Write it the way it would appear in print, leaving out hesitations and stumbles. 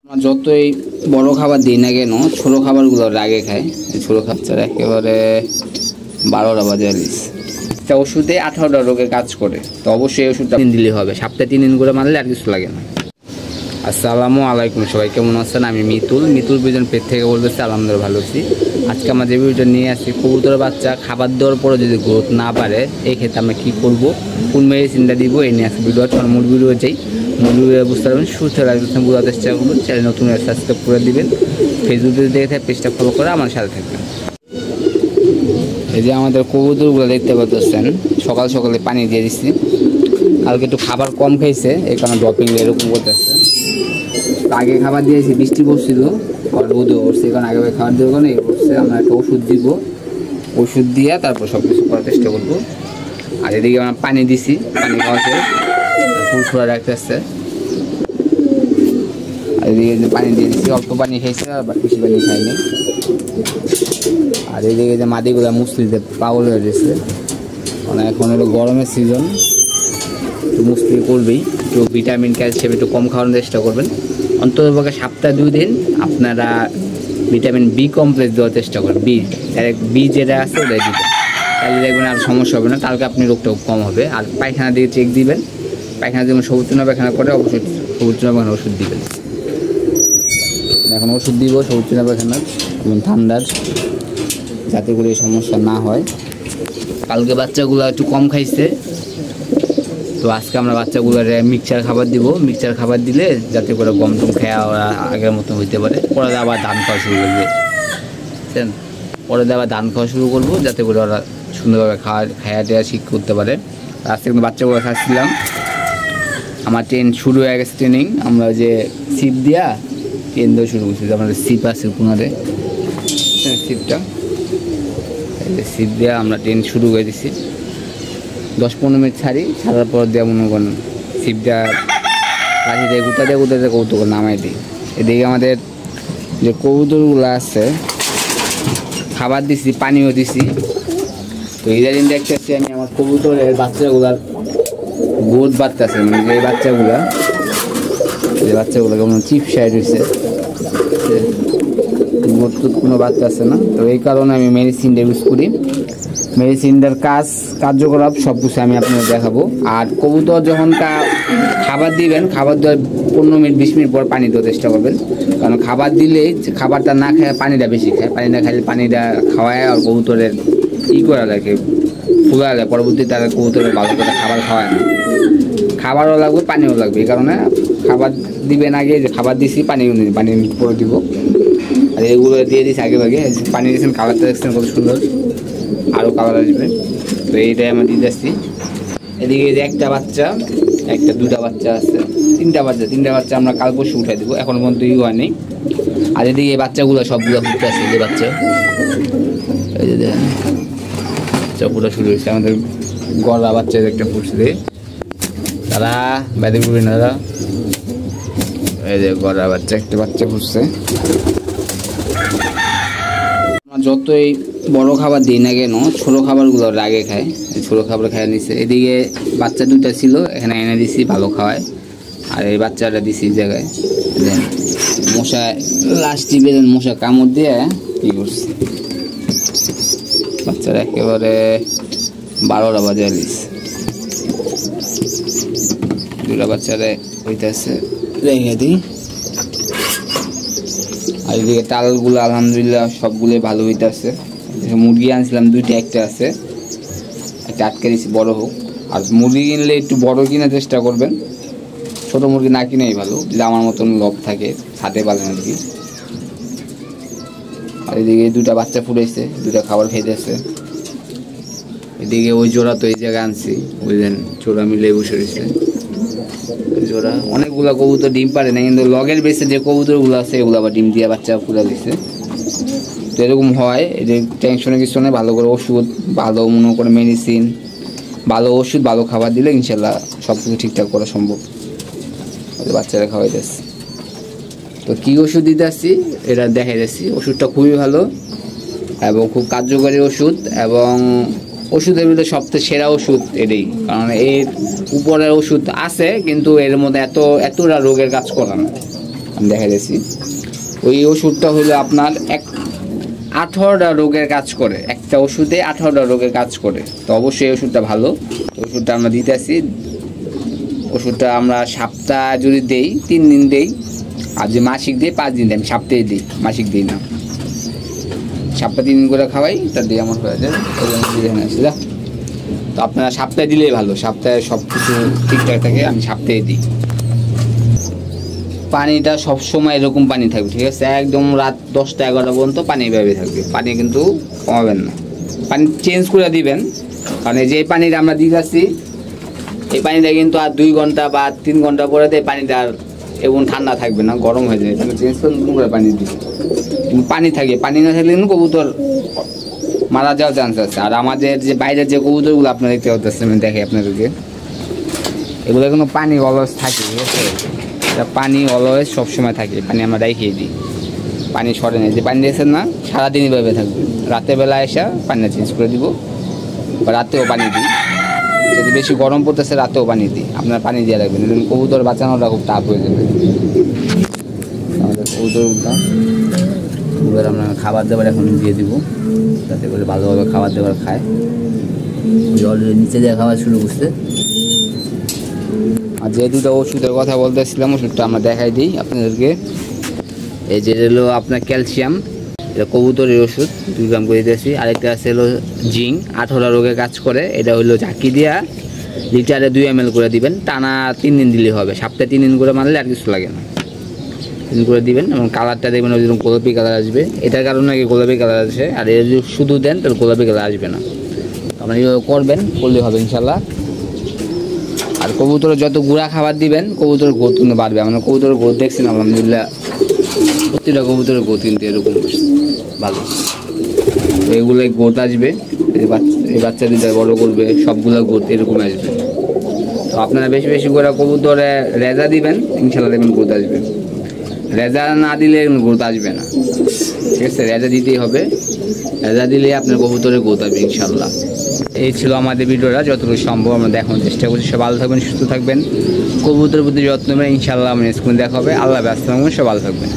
আমরা যতই বড় খাবার দিই না কেন ছোট খাবারগুলো রাগে খায়। ছোট বাচ্চারা একেবারে 12টা বাজে আলিস। একটা ওষুধে 18টা রোগে কাজ করে, তো অবশ্যই ওষুধটা 3 দিলেই হবে। সপ্তাহে 3 দিন করে মারলে আর কিছু লাগে না। আসসালামু আলাইকুম, সবাই কেমন আছেন? আমি মিতুল বিজন পেট থেকে বলতেছি। আলহামদুলিল্লাহ ভালো আছি। আজকে আমরা যে ভিডিওটা নিয়ে আসছি, কবুতরের বাচ্চা খাবার দেওয়ার পরে যদি গ্রোথ না পারে এই ক্ষেত্রে আমরা কী করবো, কোন মেডিসিনটা দিব, এই নিয়ে আসছি ভিডিও। মূল ভিডিও চাই, মূল ভিডিও বুঝতে পারবেন। সুস্থ রাখবেন, বোঝার চেষ্টা করবেন। চ্যানেল নতুন সাবস্ক্রাইব করে দিবেন, ফেসবুকে দেখে থাকে পেজটা ফলো করে আমার সাথে থাকবেন। এই যে আমাদের কবুতরগুলো দেখতে পাচ্ছেন, সকাল সকালে পানি দিয়ে দিচ্ছি। কালকে একটু খাবার কম খাইছে, এই কারণে ড্রপিং এরকম করতেছে। আগে খাবার দিয়েছি, বৃষ্টি পড়ছিল, রোদও পড়ছে, কারণ আগে খাবার দেবো কারণে এই পড়ছে। আমরা একটা ওষুধ দিব, ওষুধ দিয়ে তারপর সব কিছু করার চেষ্টা করবো। আর এদিকে আমরা পানি দিছি, পানি খাওয়াতে ফুলফুলা রাখতে আসছে। আর এদিকে যে পানি দিয়ে দিচ্ছি, অল্প পানি খাইছে, আর বেশি পানি খাইনি। আর এদিকে যে মাটিগুলো মুসলিতে পাগল হয়ে গেছে, মানে এখন হলো গরমের সিজন, একটু মুসলি করবেই। একটু ভিটামিন ক্যালসিয়াম একটু কম খাওয়ানোর চেষ্টা করবেন। অন্ততপক্ষে সপ্তাহে 2 দিন আপনারা ভিটামিন বি কমপ্লেক্স দেওয়ার চেষ্টা করবেন। ডাইরেক্ট বি যেটা আছে ওটাই দিবেন, তাহলে দেখবেন আর সমস্যা হবে না। কালকে আপনি রোগটা কম হবে। আর পায়খানা দিয়ে চেক দিবেন, পায়খানা যেমন সবুজ চুনা পায়খানা করে অবশ্যই সবুজ চুনা পায়খানা ওষুধ দিবেন। এখন ওষুধ দিব সবুজ চুনা পায়খানার এবং ঠান্ডার, যাতে করে এই সমস্যা না হয়। কালকে বাচ্চাগুলো একটু কম খাইছে, তো আজকে আমরা বাচ্চাগুলোর মিক্সচার খাবার দিব। মিক্সচার খাবার দিলে যাতে করে গম টম খাওয়া ওরা আগের মতো হইতে পারে। পরে আবার ধান খাওয়া শুরু করবে, বুঝছেন? পরে আবার ধান খাওয়া শুরু করবো, যাতে করে ওরা সুন্দরভাবে খাওয়া দেওয়া শিখ করতে পারে। আজকে কিন্তু বাচ্চাগুলো খাচ্ছিলাম। আমার ট্রেন শুরু হয়ে গেছে, ট্রেনিং। আমরা যে সিপ দিয়া ট্রেন দেওয়া শুরু করছি। আমাদের সিপ আছে কোনারে, সিপটা সিপ দেওয়া আমরা ট্রেন শুরু করে দিচ্ছি। 10-15 মিনিট ছাড়ার পর দেওয়া মনে করেন সিপ দেওয়া লাঠি দিয়ে গুতা দিয়ে কৌতুক নামাই দিই। এদিকে আমাদের যে কবুতরগুলো আছে খাবার দিছি, পানিও দিছি। তো ইদারিং দেখতেছি আমি আমার কবুতরের বাচ্চাগুলার গোদ বাড়তেছে, মানে যে বাচ্চাগুলো কেমন চিপ সাইড হয়েছে, গোদ টুত কোনো বাচ্চা আছে না। তো এই কারণে আমি মেডিসিনটা ইউজ করি। মেডিসিনটার কার্যকলাপ সব কিছু আমি আপনাদের দেখাবো। আর কবুতর যখন খাবার দিবেন, খাবার দেওয়ার 15 মিনিট 20 মিনিট পর পানি দেওয়ার চেষ্টা করবেন। কারণ খাবার দিলেই খাবারটা না খায়, পানিটা বেশি খায়। পানিটা খাইলে পানিটা খাওয়ায় আর কবুতরের করা লাগে, ফুলা লাগে। পরবর্তীতে তারা কবুতরের ভালো করে খাবার খাওয়ায় না। খাবারও লাগবে, পানিও লাগবে। এই কারণে খাবার দিবেন আগে, যে খাবার দিছি পানি পরে দিব। আর এগুলো দিয়ে দিচ্ছি আগে ভাগে। পানি দিয়েছেন, কালারটা দেখছেন কত সুন্দর, আরও কালার আসবে। তো এইটাই আমরা দিয়ে যাচ্ছি। এদিকে যে একটা দুটা বাচ্চা আছে, তিনটা বাচ্চা আমরা কাল পরশু উঠাই দেবো, এখন পর্যন্ত হয়নি। আর এদিকে এই বাচ্চাগুলো সবগুলো ফুটতে আছে, যে বাচ্চা এই যে দেখেন ফুটা শুরু হয়েছে। আমাদের গলা বাচ্চা একটা ফুটছে, তারা ব্যাধি ফুটবে না তারা। এই যে গলা বাচ্চা একটা বাচ্চা ফুটছে। যতই বড় খাবার দিই না কেন ছোট খাবারগুলো রাগে খায়, ছোট খাবার খায় নিচ্ছে। এদিকে বাচ্চা 2টা ছিল, এখানে এনে দিছি, ভালো খাওয়ায়। আর এই বাচ্চাটা দিছি জায়গায় মশা লাস্ট টিপে মশা কামড় দিয়ে কি করছে, বাচ্চারা একেবারে 12টা বাজে আলিস। 2টা বাচ্চারা হইতেছে রেখে দিই। আর এদিকে তালগুলো আলহামদুলিল্লাহ সবগুলোই ভালো হইতেছে। মুরগি আনছিলাম 2টা, একটা আছে, একটা আটকে দিচ্ছি, বড় হোক। আর মুরগি কিনলে একটু বড় কেনার চেষ্টা করবেন, ছোট মুরগি না কিনেই ভালো, যদি আমার মতন লোভ থাকে ছাদে পালেন আর কি। আর এদিকে 2টা বাচ্চা ফুটেছে, 2টা খাবার খাইতেছে। এদিকে ওই জোড়া তো এই জায়গায় আনছি, বুঝলেন, জোড়া মিলে বসে রয়েছে। জোড়া অনেকগুলো কবুতর ডিম পারে না, কিন্তু লগের বেসে যে কবুতরগুলো আছে এগুলো আবার ডিম দিয়ে বাচ্চা ফুলা দিচ্ছে। তো এরকম হয়, এই যে টেনশনের কিছু নেই। ভালো করে ওষুধ, ভালো মনে করে মেডিসিন, ভালো ওষুধ, ভালো খাবার দিলে ইনশাল্লাহ সব কিছু ঠিকঠাক করা সম্ভব। বাচ্চারা খাওয়াই যাচ্ছে। তো কী ওষুধ দিতে আসছি এটা দেখাই যাচ্ছি। ওষুধটা খুবই ভালো এবং খুব কার্যকরী ওষুধ, এবং ওষুধের ভিতরে সবচেয়ে সেরা ওষুধ এটাই। কারণ এর উপরের ওষুধ আছে, কিন্তু এর মধ্যে এতটা রোগের কাজ করে না। আমি দেখা যাচ্ছি। ওই ওষুধটা হলো আপনার 18টা রোগের কাজ করে, একটা ওষুধে 18টা রোগের কাজ করে। তো অবশ্যই এই ওষুধটা ভালো, ওষুধটা আমরা দিতে আসি। ওষুধটা আমরা সপ্তাহ যদি দেই 3 দিন দেই, আর যে মাসিক দিই 5 দিন দেই। আমি সপ্তাহে দিই, মাসিক দিই না। সপ্তাহে 3 দিন করে খাওয়াই, তার দিয়ে আমার হয়ে যায়। তো আপনারা সপ্তাহে দিলেই ভালো, সপ্তাহে সব কিছু ঠিকঠাক থাকে। আমি সপ্তাহে দিই। পানিটা সবসময় এরকম পানি থাকবে, ঠিক আছে? একদম রাত 10টা 11টা পর্যন্ত পানি এভাবে থাকবে, পানি কিন্তু কমাবেন না। পানি চেঞ্জ করে দিবেন, কারণ যে পানিটা আমরা দিতেছি এই পানিটা কিন্তু আর 2 ঘন্টা বা 3 ঘন্টা পরে এই পানিটা আর এবং ঠান্ডা থাকবে না, গরম হয়ে যাবে। তাহলে চেঞ্জ করে নতুন করে পানি দিই। কিন্তু পানি থাকে, পানি না থাকলে কিন্তু কবুতর মারা যাওয়ার চান্স আছে। আর আমাদের যে বাইরের যে কবুতরগুলো আপনারা দেখতে পাচ্ছেন, আমি দেখি আপনাদেরকে, এগুলো কিন্তু পানি অলওয়েজ থাকে, ঠিক আছে? পানি অলওয়েজ সবসময় থাকে, পানি আমরা রেখে দিই, পানি সরে নেই। যে পানি দিয়েছেন না, সারাদিন এভাবে থাকবে। রাতের বেলা এসে পানিটা চেঞ্জ করে দিব, বা রাতেও পানি দিই। যদি বেশি গরম পড়তেছে রাতেও পানি দিই। আপনার পানি দিয়ে রাখবেন, কবুতর বাঁচানোটা খুব টাফ হয়ে যাবে। আমাদের কবুতরগুলো এবার আমরা খাবার দাবার এখন দিয়ে দিব, যাতে করে ভালোভাবে খাবার দাবার খায়। অলরেডি নিচে দিয়ে খাবার শুরু করছে। আর যে দুটো ওষুধের কথা বলতেছিলাম, ওষুধটা আমরা দেখাই দিই আপনাদেরকে। এই যে হলো আপনার ক্যালসিয়াম, এটা কবুতরের ওষুধ, 2 গ্রাম করে দিয়েছি। আরেকটা আছে হলো জিঙ্ক, 18 রোগের কাজ করে। এটা হলো ঝাঁকি দিয়া লিটারে 2 ml করে দিবেন, টানা 3 দিন দিলে হবে। সপ্তাহে 3 দিন করে মারলে আর কিছু লাগে না, 3 দিন করে দিবেন। এবং কালারটা দেখবেন ওই যেরকম গোলাপি কালার আসবে, এটার কারণে নাকি গোলাপি কালার আসে। আর এটা যদি শুধু দেন তাহলে গোলাপি কালার আসবে না। আপনারা এইভাবে করবেন, করলে হবে ইনশাল্লাহ। আর কবুতরের যত গুঁড়া খাবার দিবেন, কবুতরের গ্রোথ কিন্তু বাড়বে। আমরা কবুতরের গ্রোথ দেখছি না, আলহামদুলিল্লাহ প্রতিটা কবুতরের গ্রোথ কিন্তু এরকম ভালো। তো এগুলোই গ্রোথ আসবে, এই বাচ্চা দিতে বড় করবে, সবগুলো গ্রোথ এরকম আসবে। তো আপনারা বেশি বেশি করে কবুতরে রেজা দিবেন, ইনশাল্লাহ দেখবেন গ্রোথ আসবে। রেজা না দিলে গ্রোথ আসবে না, ঠিক আছে? রেজা দিতেই হবে, রেজা দিলে আপনার কবুতরের গ্রোথ আসবে ইনশাল্লাহ। এই ছিল আমাদের ভিডিওটা, যতটুকু সম্ভব আমরা দেখানোর চেষ্টা করছি। সব ভালো থাকবেন, সুস্থ থাকবেন, কবুতরের প্রতি যত্ন নেবেন। ইনশাল্লাহ আমার স্কুলে দেখা হবে। আল্লাহ ব্যস্ত থাকবেন, সব ভালো থাকবেন।